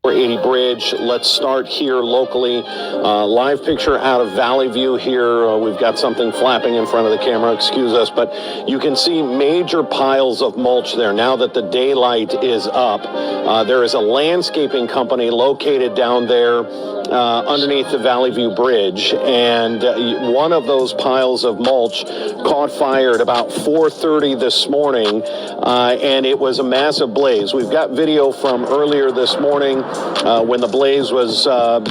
480 Bridge. Let's start here locally. Live picture out of Valley View here. We've got something flapping in front of the camera, excuse us, but you can see major piles of mulch there. Now that the daylight is up, there is a landscaping company located down there underneath the Valley View Bridge, and one of those piles of mulch caught fire at about 4:30 this morning, and it was a massive blaze. We've got video from earlier this morning when the blaze was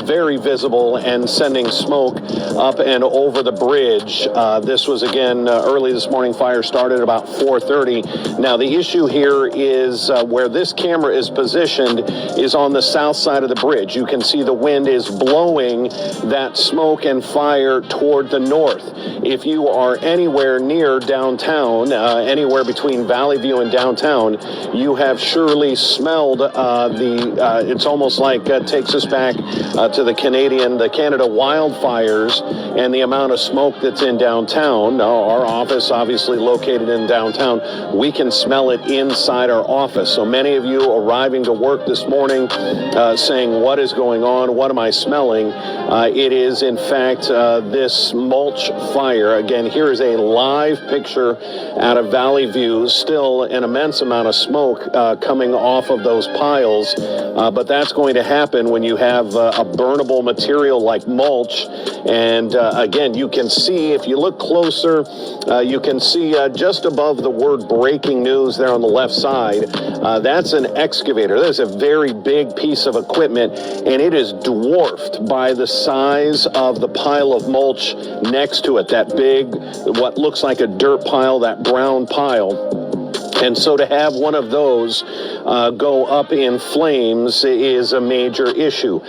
very visible and sending smoke up and over the bridge. This was, again, early this morning. Fire started about 4:30. Now, the issue here is where this camera is positioned is on the south side of the bridge. You can see the wind is blowing that smoke and fire toward the north. If you are anywhere near downtown, anywhere between Valley View and downtown, you have surely smelled it's almost like takes us back to the Canada wildfires and the amount of smoke that's in downtown. Our office, obviously located in downtown, we can smell it inside our office. So many of you arriving to work this morning saying, what is going on? What am I smelling? It is, in fact, this mulch fire. Again, here is a live picture out of Valley View. Still an immense amount of smoke coming off of those piles, but that's going to happen when you have a burnable material like mulch. And again, you can see, if you look closer, you can see just above the word breaking news there on the left side, that's an excavator. That's a very big piece of equipment, and it is dwarfed by the size of the pile of mulch next to it, that big, what looks like a dirt pile, that brown pile. And so to have one of those go up in flames is a major issue.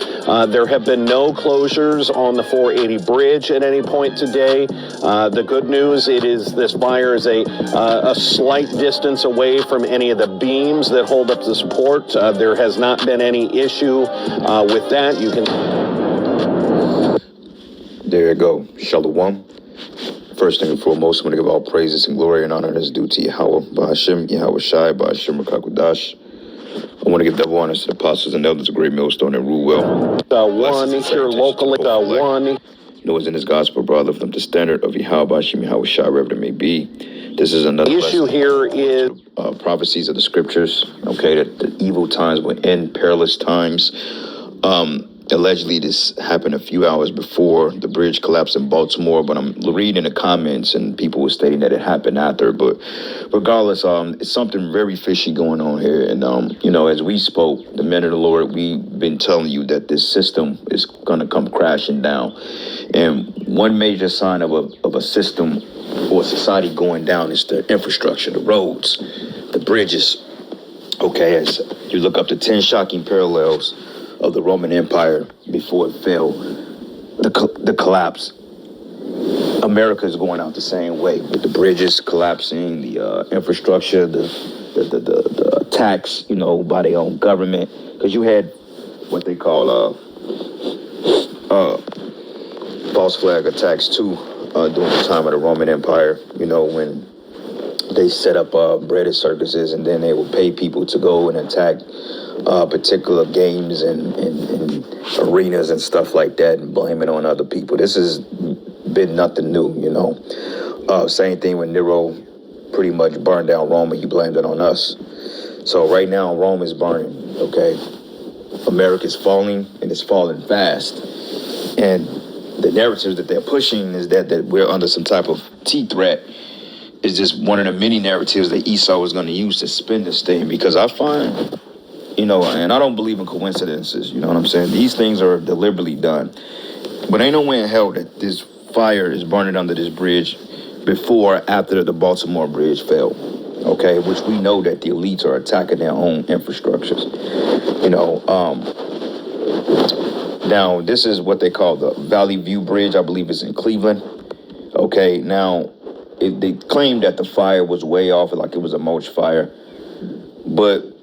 There have been no closures on the 480 bridge at any point today. The good news, this fire is a slight distance away from any of the beams that hold up the support. There has not been any issue with that. You can. There you go. Shalom. First thing and foremost, I want to give all praises and glory and honor that's due to Yahweh, Ba'ashem, Yahweh Shai, Ba'ashem, Rakakudash. I want to give double honors to the apostles and elders of Great Millstone and rule well. One here locally, one. Noah's in his gospel, brother, from the standard of Yahweh, Ba'ashem, Yahweh Shai, wherever it may be. This is another issue here is prophecies of the scriptures, okay, that the evil times will end, perilous times. Allegedly, this happened a few hours before the bridge collapsed in Baltimore, but I'm reading the comments and people were stating that it happened after. But regardless, it's something very fishy going on here. And, as we spoke, the men of the Lord, we've been telling you that this system is going to come crashing down. And one major sign of a system or society going down is the infrastructure, the roads, the bridges. Okay, as you look up the 10 shocking parallels of the Roman Empire before it fell, the collapse. America is going out the same way with the bridges collapsing, the infrastructure, the attacks, by their own government. Because you had what they call false flag attacks too during the time of the Roman Empire. When they set up bread circuses, and then they would pay people to go and attack particular games and arenas and stuff like that, and blame it on other people. This has been nothing new, Same thing when Nero pretty much burned down Rome, and he blamed it on us. So right now, Rome is burning, okay? America's falling, and it's falling fast. And the narratives that they're pushing is that we're under some type of T threat. Is just one of the many narratives that Esau was going to use to spin this thing, because I find, and I don't believe in coincidences, you know what I'm saying? These things are deliberately done. But ain't no way in hell that this fire is burning under this bridge before or after the Baltimore bridge fell, okay? Which we know that the elites are attacking their own infrastructures. Now, this is what they call the Valley View Bridge. I believe it's in Cleveland. Okay, now, they claimed that the fire was way off, like it was a mulch fire. But,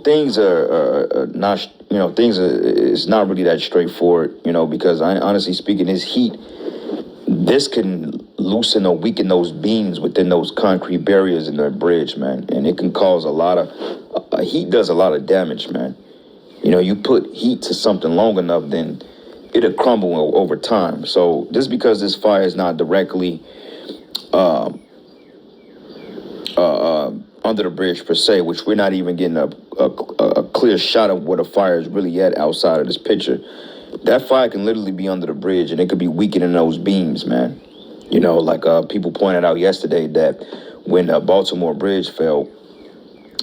things are not, it's not really that straightforward, because honestly speaking, this heat, this can loosen or weaken those beams within those concrete barriers in the bridge, man. And it can cause heat does a lot of damage, man. You know, you put heat to something long enough, then it'll crumble over time. So just because this fire is not directly under the bridge per se, which we're not even getting a clear shot of what a fire is really at outside of this picture, that fire can literally be under the bridge and it could be weakening those beams, man. You know, like people pointed out yesterday that when Baltimore Bridge fell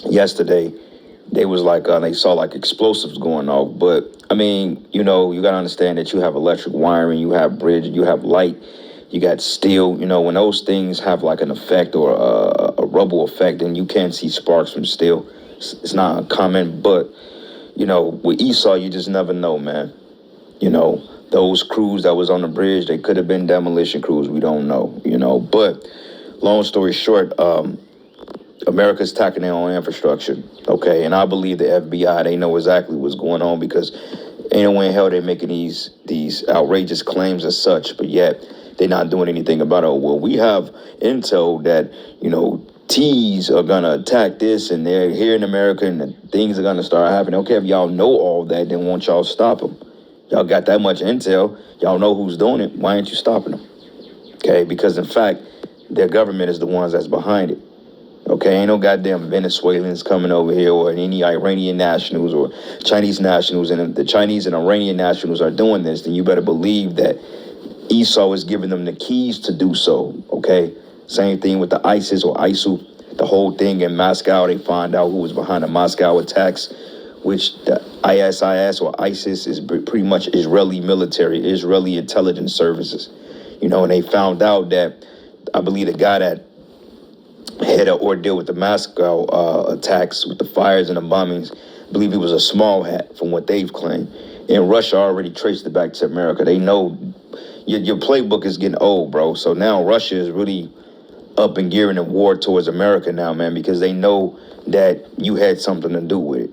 yesterday, they was like they saw like explosives going off. But I mean, you know, you gotta understand that you have electric wiring, you have bridge, you have light, you got steel. You know, when those things have like an effect or a rubble effect, then you can see sparks from steel. It's not uncommon, but you know, with Esau, you just never know, man. You know, those crews that was on the bridge, they could have been demolition crews. We don't know, you know. But long story short, America's attacking their own infrastructure, okay? And I believe the FBI, they know exactly what's going on because ain't no way in hell they're making these outrageous claims as such, but yet they're not doing anything about it. Well, we have intel that, you know, T's are gonna attack this and they're here in America and things are gonna start happening. Okay, if y'all know all that, then won't y'all stop them? Y'all got that much intel, y'all know who's doing it, why aren't you stopping them? Okay, because in fact, their government is the ones that's behind it. Okay, ain't no goddamn Venezuelans coming over here or any Iranian nationals or Chinese nationals, and if the Chinese and Iranian nationals are doing this, then you better believe that Esau is giving them the keys to do so, okay? Same thing with the ISIS or ISIL, the whole thing in Moscow, they find out who was behind the Moscow attacks, which the ISIS or ISIS is pretty much Israeli military, Israeli intelligence services. You know, and they found out that, I believe the guy that had an ordeal with the Moscow attacks, with the fires and the bombings, I believe he was a small hat from what they've claimed. And Russia already traced it back to America. They know your playbook is getting old, bro. So now Russia is really up and gearing a war towards America now, man, because they know that you had something to do with it.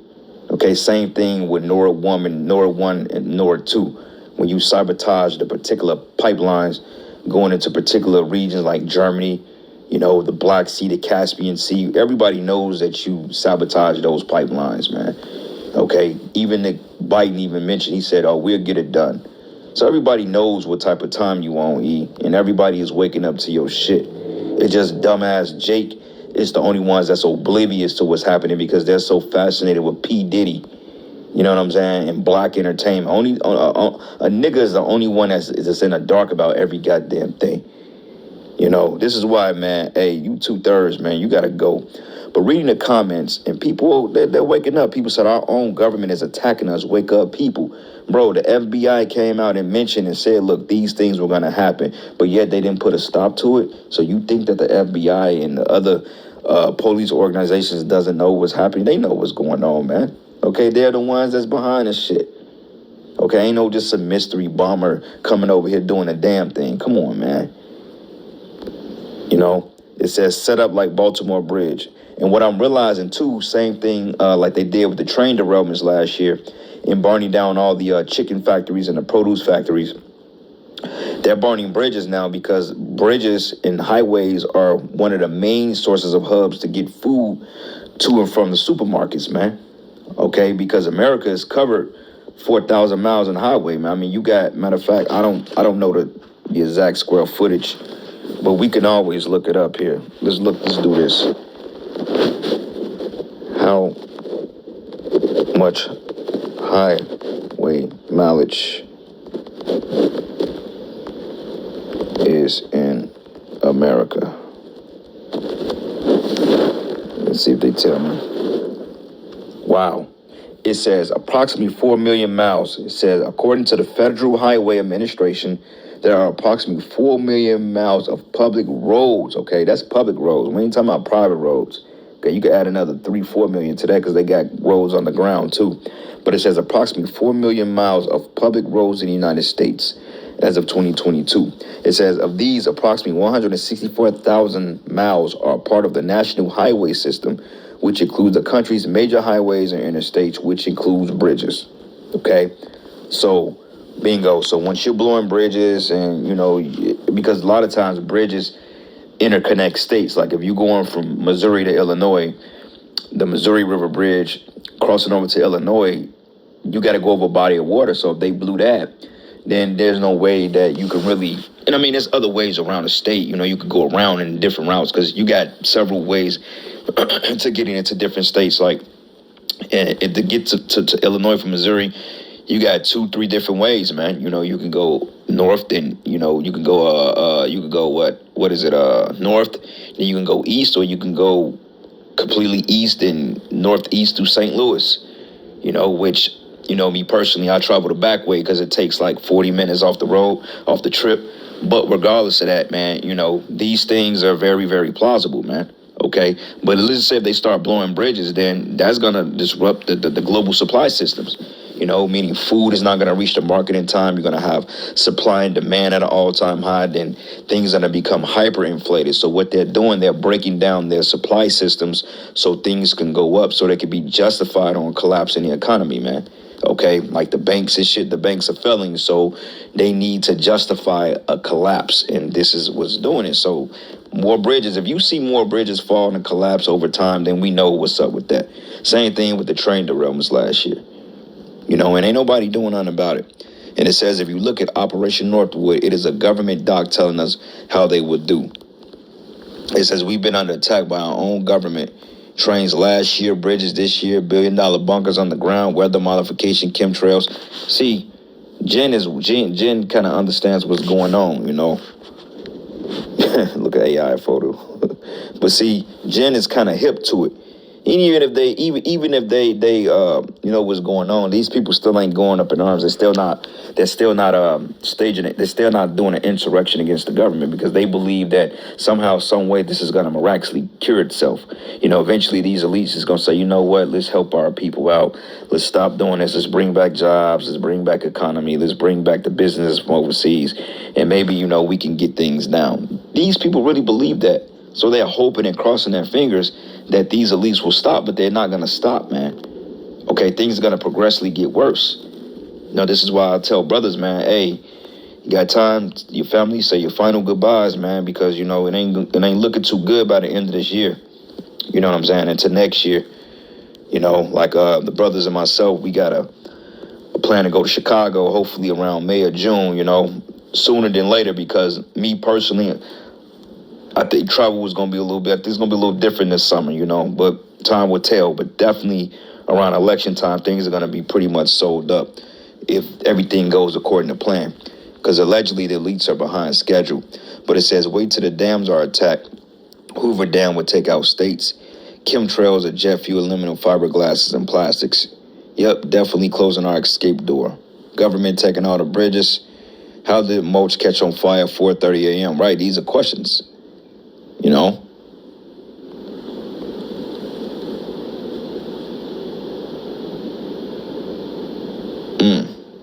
Okay, same thing with Nora 1 and Nora 1 and Nora 2. When you sabotage the particular pipelines going into particular regions like Germany, you know, the Black Sea, the Caspian Sea, everybody knows that you sabotage those pipelines, man. Okay, even Biden even mentioned, he said, oh, we'll get it done. So everybody knows what type of time you on, E, and everybody is waking up to your shit. It's just dumbass Jake is the only ones that's oblivious to what's happening because they're so fascinated with P. Diddy. You know what I'm saying? And black entertainment. Only a nigga is the only one that's in the dark about every goddamn thing. You know, this is why, man, hey, you 2/3, man, you gotta go. But reading the comments, and people, they're waking up. People said our own government is attacking us. Wake up, people. Bro, the FBI came out and mentioned and said, look, these things were gonna happen, but yet they didn't put a stop to it. So you think that the FBI and the other police organizations doesn't know what's happening? They know what's going on, man. Okay, they're the ones that's behind this shit. Okay, ain't no just a mystery bomber coming over here doing a damn thing. Come on, man. You know, it says set up like Baltimore Bridge. And what I'm realizing too, same thing like they did with the train derailments last year in burning down all the chicken factories and the produce factories. They're burning bridges now because bridges and highways are one of the main sources of hubs to get food to and from the supermarkets, man. Okay, because America is covered 4,000 miles in highway, man. I mean, you got, matter of fact, I don't know the exact square footage, but we can always look it up here. Let's do this. How much highway mileage is in America? Let's see if they tell me. Wow. It says approximately 4 million miles. It says, according to the Federal Highway Administration, there are approximately 4 million miles of public roads. Okay, that's public roads. We ain't talking about private roads. Okay, you could add another 3-4 million to that because they got roads on the ground too. But it says approximately 4 million miles of public roads in the United States as of 2022. It says of these, approximately 164,000 miles are part of the National Highway System, which includes the country's major highways and interstates, which includes bridges. Okay, so bingo. So once you're blowing bridges, and you know, because a lot of times bridges interconnect states. Like if you're going from Missouri to Illinois, the Missouri River Bridge crossing over to Illinois, you got to go over a body of water. So if they blew that, then there's no way that you can really. And I mean, there's other ways around the state. You know, you could go around in different routes because you got several ways to getting into different states. Like, and to get to Illinois from Missouri, you got 2-3 different ways, man. You know, you can go north, then you can go what is it north, then you can go east, or you can go completely east and northeast through St. Louis. You know, which me personally, I travel the back way because it takes like 40 minutes off the road, off the trip. But regardless of that, man, these things are very, very plausible, man. Okay, but let's say if they start blowing bridges, then that's gonna disrupt the global supply systems. Meaning food is not gonna reach the market in time. You're gonna have supply and demand at an all-time high. Then things are gonna become hyperinflated. So what they're doing, they're breaking down their supply systems so things can go up, so they can be justified on collapsing the economy, man. Okay, like the banks and shit, the banks are failing, so they need to justify a collapse, and this is what's doing it. So more bridges, if you see more bridges fall and collapse over time, then we know what's up with that. Same thing with the train derailments last year, and ain't nobody doing nothing about it. And it says if you look at Operation Northwood, it is a government doc telling us how they would do. It says we've been under attack by our own government. Trains last year, bridges this year, $1 billion bunkers on the ground, weather modification, chemtrails. See, Jen kind of understands what's going on, Look at AI photo. But see, Jen is kind of hip to it. Even if they what's going on, these people still ain't going up in arms. They're still not staging it. They're still not doing an insurrection against the government because they believe that somehow, some way, this is going to miraculously cure itself. Eventually these elites is going to say, you know what, let's help our people out. Let's stop doing this. Let's bring back jobs. Let's bring back economy. Let's bring back the business from overseas. And maybe, we can get things down. These people really believe that. So they're hoping and crossing their fingers that these elites will stop, but they're not going to stop, man. Okay, things are going to progressively get worse. This is why I tell brothers, man, hey, you got time, your family, say your final goodbyes, man, because, it ain't looking too good by the end of this year. You know what I'm saying? Into next year, like the brothers and myself, we got a plan to go to Chicago, hopefully around May or June, sooner than later, because me personally, I think travel was going to be a little bit, I think it's going to be a little different this summer, but time will tell. But definitely around election time, things are going to be pretty much sold up if everything goes according to plan. Because allegedly the elites are behind schedule. But it says, wait till the dams are attacked. Hoover Dam would take out states. Chemtrails of jet fuel, aluminum, fiberglasses, and plastics. Yep, definitely closing our escape door. Government taking all the bridges. How did mulch catch on fire at 4:30 a.m.? Right, these are questions.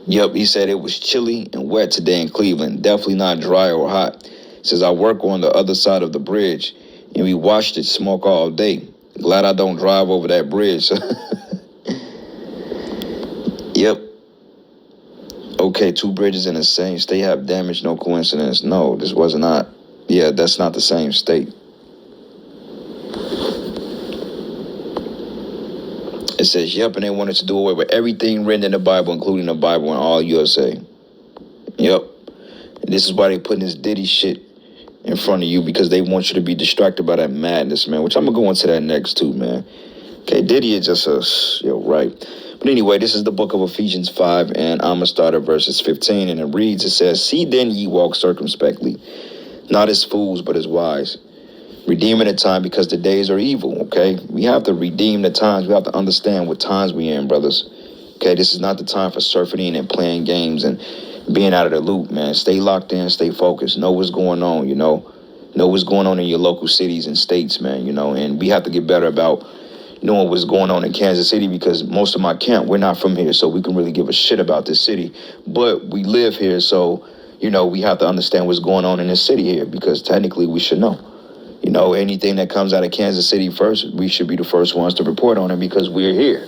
Yep, he said it was chilly and wet today in Cleveland. Definitely not dry or hot. Says I work on the other side of the bridge and we watched it smoke all day. Glad I don't drive over that bridge. Yep. Okay, 2 bridges in the same state have damage, no coincidence. No, this was not. Yeah, that's not the same state. It says, yep, and they wanted to do away with everything written in the Bible, including the Bible and all USA. Yep. And this is why they putting this Diddy shit in front of you, because they want you to be distracted by that madness, man, which I'm going to go into that next too, man. Okay, Diddy is just right. But anyway, this is the book of Ephesians 5, and I'm going to start at verses 15, and it reads, it says, see then ye walk circumspectly, not as fools, but as wise, redeeming the time because the days are evil, okay? We have to redeem the times. We have to understand what times we're in, brothers. Okay, this is not the time for surfing and playing games and being out of the loop, man. Stay locked in, stay focused. Know what's going on, Know what's going on in your local cities and states, man, and we have to get better about knowing what's going on in Kansas City, because most of my camp, we're not from here, so we can really give a shit about this city. But we live here, so, we have to understand what's going on in this city here, because technically we should know. Anything that comes out of Kansas City first, we should be the first ones to report on it, because we're here.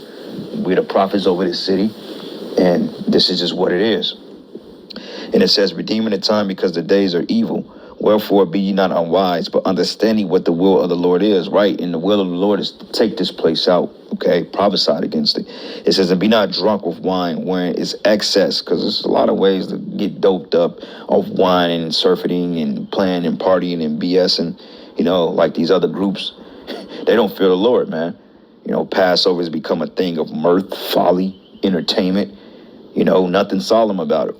We're the prophets over this city, and this is just what it is. And it says, redeeming the time because the days are evil. Wherefore be ye not unwise, but understanding what the will of the Lord is, right? And the will of the Lord is to take this place out, okay? Prophesied against it. It says, and be not drunk with wine wherein is excess, because there's a lot of ways to get doped up of wine and surfeiting and playing and partying and BS and, like these other groups. They don't fear the Lord, man. Passover has become a thing of mirth, folly, entertainment. Nothing solemn about it.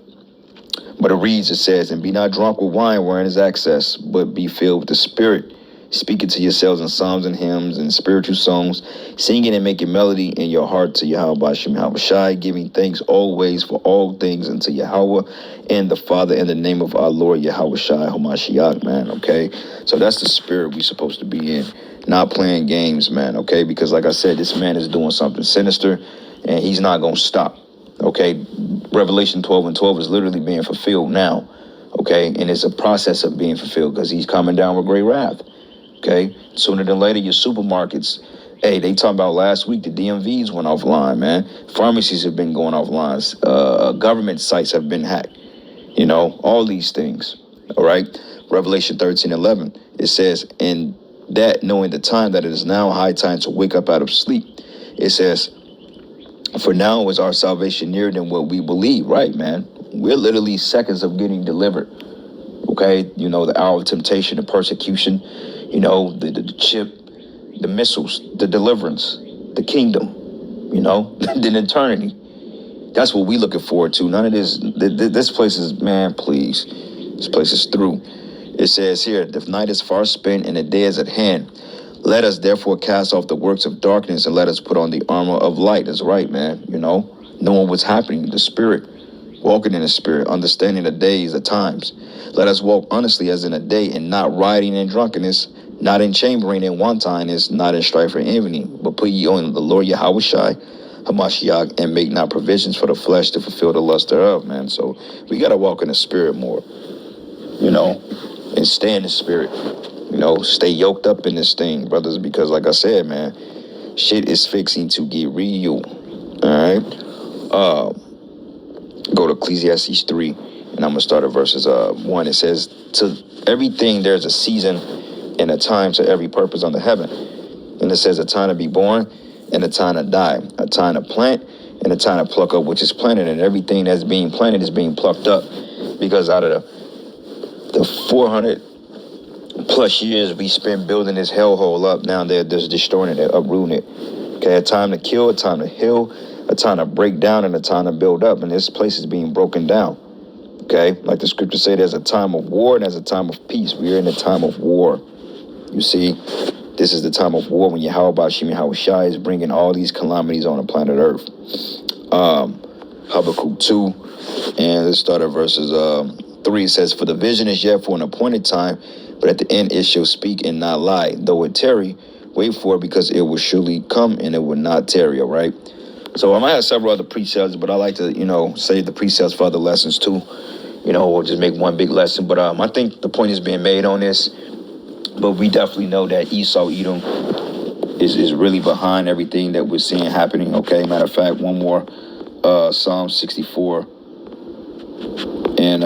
But it reads, it says, and be not drunk with wine wherein is excess, but be filled with the Spirit, speaking to yourselves in psalms and hymns and spiritual songs, singing and making melody in your heart to Yahweh Bashem Yahweh Shai, giving thanks always for all things unto Yahweh and the Father in the name of our Lord Yahweh Shai Hamashiach, man, okay? So that's the spirit we're supposed to be in, not playing games, man, okay? Because like I said, this man is doing something sinister, and he's not going to stop. Okay, Revelation 12 and 12 is literally being fulfilled now, okay? And it's a process of being fulfilled because he's coming down with great wrath, okay? Sooner than later, your supermarkets, hey, they talked about last week, the DMVs went offline, man. Pharmacies have been going offline. Government sites have been hacked, all these things, all right? Revelation 13:11, it says, and that knowing the time that it is now high time to wake up out of sleep, it says, for now is our salvation nearer than what we believe, right, man? We're literally seconds of getting delivered, okay? The hour of temptation, the persecution, the chip, the missiles, the deliverance, the kingdom, the eternity. That's what we looking forward to. None of this, this place is, man, please. This place is through. It says here, the night is far spent and the day is at hand. Let us therefore cast off the works of darkness and let us put on the armor of light. That's right, man. Knowing what's happening, the spirit, walking in the spirit, understanding the days, the times. Let us walk honestly as in a day and not rioting in drunkenness, not in chambering and wantonness, not in strife or envy, but put ye on the Lord Yahweh Shai, Hamashiach, and make not provisions for the flesh to fulfill the lust thereof, man. So we got to walk in the spirit more, and stay in the spirit. Stay yoked up in this thing, brothers, because like I said, man, shit is fixing to get real. All right. Go to Ecclesiastes 3, and I'm going to start at verses 1. It says, to everything there's a season and a time to every purpose under heaven. And it says a time to be born and a time to die, a time to plant and a time to pluck up which is planted, and everything that's being planted is being plucked up, because out of the 400 plus years we spent building this hellhole up, now they're just destroying it, uprooting it. Okay, a time to kill, a time to heal, a time to break down, and a time to build up. And this place is being broken down. Okay, like the scriptures say, there's a time of war and there's a time of peace. We are in a time of war. You see, this is the time of war when Yahweh Bashem Yahweh Shai is bringing all these calamities on the planet Earth. Habakkuk 2, and let's start at verses 3. It says, for the vision is yet for an appointed time, but at the end it shall speak and not lie. Though it tarry, wait for it, because it will surely come and it will not tarry, all right? So I might have several other precepts, but I like to, save the precepts for other lessons too. Or just make one big lesson. But I think the point is being made on this. But we definitely know that Esau, Edom, is really behind everything that we're seeing happening, okay? Matter of fact, one more, Psalm 64. And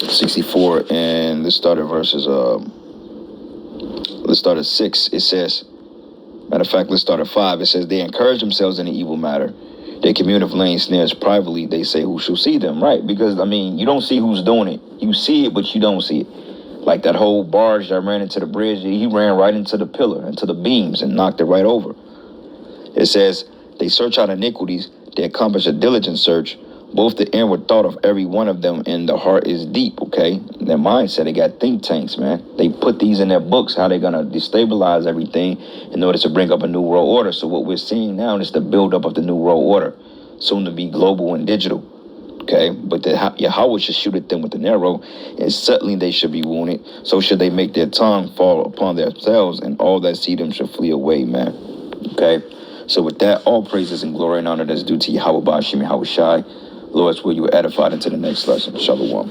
64, and let's start at verses, let's start at 6. It says, matter of fact, let's start at 5. It says, they encourage themselves in the evil matter. They commune of laying snares privately. They say, who shall see them? Right? Because, you don't see who's doing it. You see it, but you don't see it. Like that whole barge that ran into the bridge, he ran right into the pillar, into the beams, and knocked it right over. It says, they search out iniquities. They accomplish a diligent search. Both the inward thought of every one of them and the heart is deep, okay? Their mindset, they got think tanks, man. They put these in their books, how they're going to destabilize everything in order to bring up a new world order. So what we're seeing now is the buildup of the new world order, soon to be global and digital, okay? But Yahweh should shoot at them with an arrow, and suddenly they should be wounded. So should they make their tongue fall upon themselves, and all that see them should flee away, man, okay? So with that, all praises and glory and honor that's due to Yahweh Bashem Yahweh Shai. Lord's will you edify into the next lesson. Shalom.